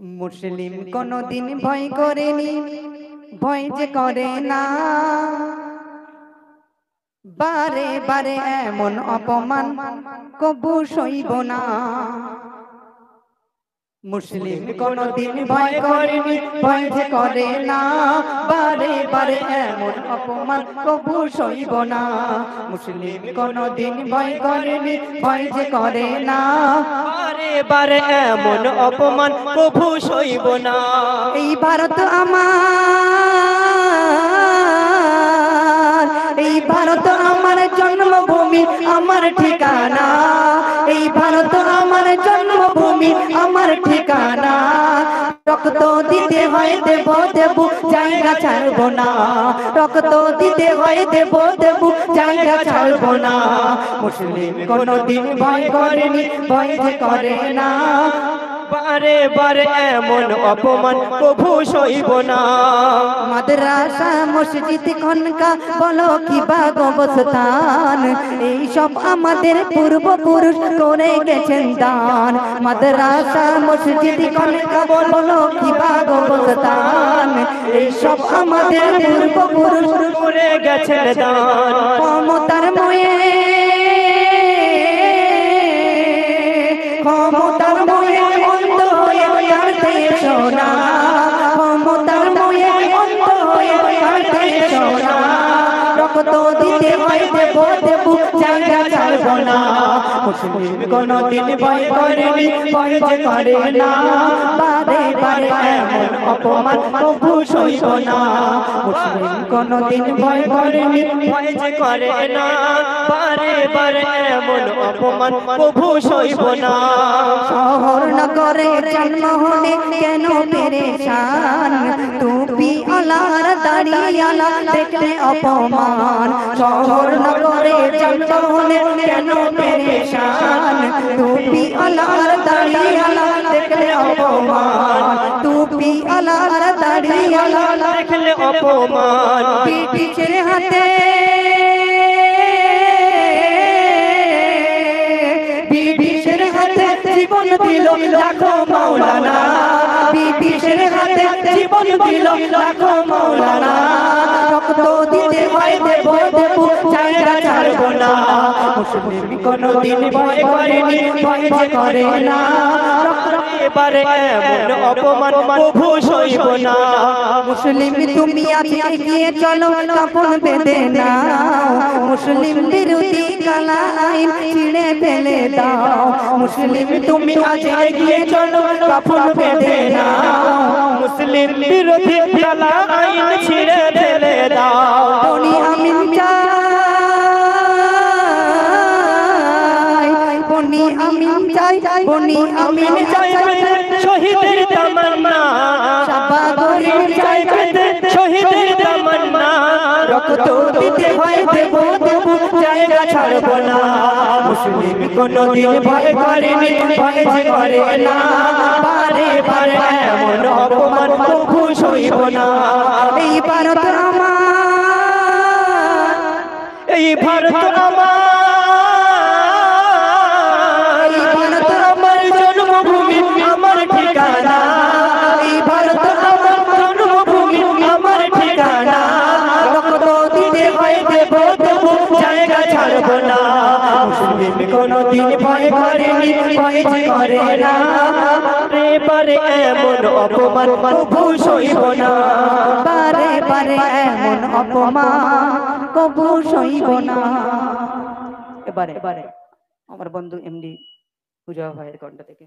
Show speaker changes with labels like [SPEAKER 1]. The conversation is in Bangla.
[SPEAKER 1] মুসলিম কোনদিন ভয় করেনি, ভয় যে করে না। বারে বারে এমন অপমান কবু সইব না। মুসলিম কোনদিন ভয় করেনি, ভয় যে করে না। বারে বারে এমন অপমান কবু সইব না। মুসলিম কোনদিন ভয় করেনি, ভয় যে করে না।
[SPEAKER 2] বারে বারে এমন অপমান কবু সইব না।
[SPEAKER 1] এই ভারত আমার, এই ভারত আমার জন্মভূমি, আমার ঠিকানা। এই ভারত আমার জন্মভূমি, আমার ঠিকানা। রক্ত দিতে হয় দেব দেব, জায়গা ছাড়ব না। রক্ত দিতে হয় দেব দেব, জায়গা ছাড়ব না। মুসলিম কোনদিন ভয় করেনি, ভয় যে করে না।
[SPEAKER 2] বারে বারে এমন অপমান কবু সইব না।
[SPEAKER 1] মাদ্রাসা মসজিদ খনকা বলো কি বা কবরস্থান, এই সব আমাদের পূর্বপুরুষ করে গেছেন দান। মাদ্রাসা মসজিদ খনকা বলো কি বা কবরস্থান, এই সব আমাদের পূর্বপুরুষ
[SPEAKER 2] করে গেছেন দান।
[SPEAKER 1] ক্ষমতার ময়ে, ক্ষমতার ময়ে অন্ধ হয়ে কাঁদতে সোনা। ক্ষমতার ময়ে অন্ধ হয়ে কাঁদতে সোনা। রক্ত দিতে হয় দেব দেব, জায়গা ছাড়ব না। মুসলিম কোনদিন ভয় করেনি, ভয় যে করে না। বারে বারে এমন অপমান কবু সইব না। মুসলিম কোনদিন ভয় করেনি,
[SPEAKER 2] ভয় যে করে না। বারে বারে এমন অপমান কবু সইব না।
[SPEAKER 1] শহর নগরে জন্ম হলে কেন পেরেশান, টুপি আলার দাড়িয়ালা দেখলে অপমান। শহর নগরে জন্ম হলে কেন পেরেশান, টুপি আলার দাড়িয়ালা দেখলে অপমান। টুপি আলার দাড়িয়ালা
[SPEAKER 2] দেখলে অপমান।
[SPEAKER 1] ব্রিটিশের হাতে, ব্রিটিশের হাতে জীবন দিল লাখো মাওলানা। ব্রিটিশের হাতে জীবন দিল লাখো মাওলানা। রক্ত দিতে হয় দেব দেব, জায়গা ছাড়ব না। মুসলিম কোনদিন ভয় করেনি, ভয় যে করে না।
[SPEAKER 2] বারে এমন অপমান কবু সইব না।
[SPEAKER 1] মুসলিম তুমি আজকে এগিয়ে চলো, কাপড় বেঁধে নাও। মুসলিম বিরোধী কালা আইন ছিঁড়ে ফেলে দাও। মুসলিম তুমি আজ এগিয়ে চলো, কাপড় বেঁধে নাও।
[SPEAKER 2] মুসলিম বিরোধী কালা আইন ছিঁড়ে ফেলে দাও।
[SPEAKER 1] বনি আমিন চাই, বনি আমিন চাই, বনি আমিন চাই
[SPEAKER 2] শহীদের তামান্না।
[SPEAKER 1] সাবা গরিব চাই
[SPEAKER 2] শহীদের তামান্না।
[SPEAKER 1] রক্ত দিতে হয় দেব দেব, জায়গা ছাড়ব না। মুসলিম কোনদিন ভয় করেনি, ভয় যে করে না। বারে বারে এমন অপমান কবু সইব না। এই ভারত আমার,
[SPEAKER 2] এই ভারত আমার,
[SPEAKER 1] এই ভারত
[SPEAKER 2] আমার জন্মভূমি, আমার ঠিকানা।
[SPEAKER 1] এই ভারত আমার
[SPEAKER 2] জন্মভূমি, আমার ঠিকানা।
[SPEAKER 1] রক্ত দিতে হয় দেব দেব, জায়গা ছাড়ব না। মুসলিম কোনদিন ভয় করেনি, ভয় যে করে না।
[SPEAKER 2] বারে বারে এমন অপমান কবু সইব না।
[SPEAKER 1] বারে বারে এমন অপমান কবু সইব না। এবারে আমার বন্ধু এমডি পূজা ভাইয়ের কণ্ঠ থেকে